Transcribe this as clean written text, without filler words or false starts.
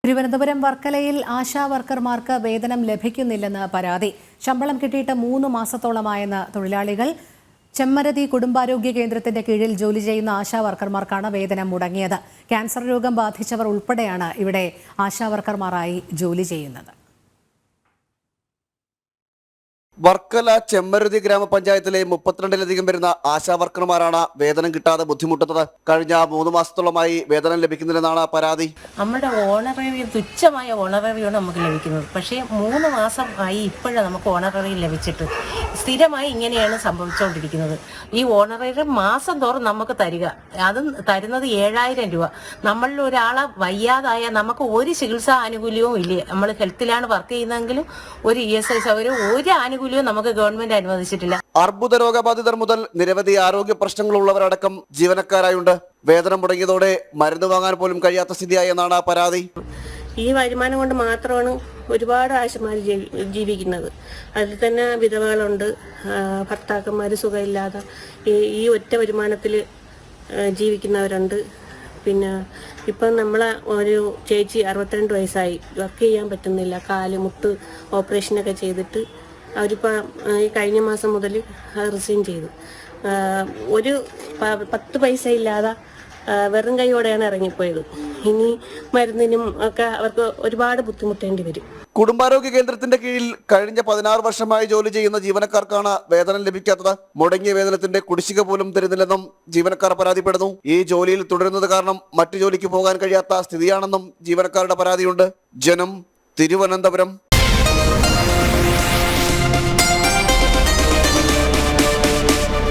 തിരുവനന്തപുരം വർക്കലയിൽ ആശാ വർക്കർമാർക്ക് വേതനം ലഭിക്കുന്നില്ലെന്ന് പരാതി. ശമ്പളം കിട്ടിയിട്ട് 3 മാസത്തോളമായെന്ന് തൊഴിലാളികൾ. ചെമ്മരതി കുടുംബാരോഗ്യ കേന്ദ്രത്തിന്റെ കീഴിൽ ജോലി ചെയ്യുന്ന ആശാ വർക്കർമാർക്കാണ് വേതനം മുടങ്ങിയത്. ക്യാൻസർ രോഗം ബാധിച്ചവർ ഉൾപ്പെടെയാണ് ഇവിടെ ആശാ വർക്കർമാരായി ജോലി ചെയ്യുന്നത്. വർക്കല ചെമ്മരുതി ഗ്രാമപഞ്ചായത്തിലെ 32ലധികം വരുന്ന ആശാ വർക്കർമാരാണ് വേതനം കിട്ടാതെ ബുദ്ധിമുട്ടുന്നത്. കഴിഞ്ഞ 3 മാസത്തോളമായി വേതനം ലഭിക്കുന്നില്ലെന്നാണ് പരാതി. നമ്മുടെ ഓണററി തുച്ഛമായ ഓണററിയാണ് നമുക്ക് ലഭിക്കുന്നത്. പക്ഷേ 3 മാസം ആയി ഇപ്പോഴാണ് നമുക്ക് ഓണററി ലഭിച്ചിട്ട്. സ്ഥിരമായി ഇങ്ങനെയാണ് സംഭവിച്ചുകൊണ്ടിരിക്കുന്നത്. ഈ ഓണററി മാസം തോറും നമുക്ക് തരിക, അതും തരുന്നത് 7000 രൂപ. നമ്മളിൽ ഒരാളെ വയ്യാതായ നമുക്ക് ഒരു ചികിത്സാ ആനുകൂല്യവും ഇല്ലേ. നമ്മൾ ഹെൽത്തിലാണ് വർക്ക് ചെയ്യുന്നതെങ്കിലും ഒരു ESI സൗകര്യം ഒരു ആനുകൂല്യം നമുക്ക് ഗവൺമെന്റ് അനുവദിച്ചിട്ടില്ല. അർബുദ രോഗബാധിതർ മുതൽ നിരവധി ആരോഗ്യ പ്രശ്നങ്ങളുള്ളവരടക്കം ജീവനക്കാരായുണ്ട്. വേതനം മുടങ്ങിയതോടെ മരുന്ന് വാങ്ങാൻ പോലും കഴിയാത്ത സ്ഥിതിയായെന്നാണ് പരാതി. ഈ വരുമാനം കൊണ്ട് മാത്രമാണ് ഒരുപാട് ആശമാർ ജീവിക്കുന്നത്. അതിൽ തന്നെ വിധവകളുണ്ട്, ഭർത്താക്കന്മാർ സുഖമില്ലാതെ ഈ ഒറ്റ വരുമാനത്തിൽ ജീവിക്കുന്നവരുണ്ട്. പിന്നെ ഇപ്പം നമ്മളെ ഒരു ചേച്ചി 62 വയസ്സായി, വർക്ക് ചെയ്യാൻ പറ്റുന്നില്ല. കാല് മുട്ട് ഓപ്പറേഷനൊക്കെ ചെയ്തിട്ട് അവരിപ്പോൾ ഈ കഴിഞ്ഞ മാസം മുതൽ റിസൈൻ ചെയ്തു. ഒരു 10 പൈസ ഇല്ലാതെ വെറും കൈയോടെയാണ് ഇറങ്ങിപ്പോയത്. ഇനി മരുന്നിനും ഒക്കെ അവർക്ക് ഒരുപാട് ബുദ്ധിമുട്ടേണ്ടി വരും. കുടുംബാരോഗ്യ കേന്ദ്രത്തിന്റെ കീഴിൽ കഴിഞ്ഞ 16 വർഷമായി ജോലി ചെയ്യുന്ന ജീവനക്കാർക്കാണ് വേതനം ലഭിക്കാത്തത്. മുടങ്ങിയ വേതനത്തിന്റെ കുടിശ്ശിക പോലും തരുന്നില്ലെന്നും ജീവനക്കാർ പരാതിപ്പെടുന്നു. ഈ ജോലിയിൽ തുടരുന്നത് കാരണം മറ്റു ജോലിക്ക് പോകാൻ കഴിയാത്ത സ്ഥിതിയാണെന്നും ജീവനക്കാരുടെ പരാതിയുണ്ട്. ജനം, തിരുവനന്തപുരം.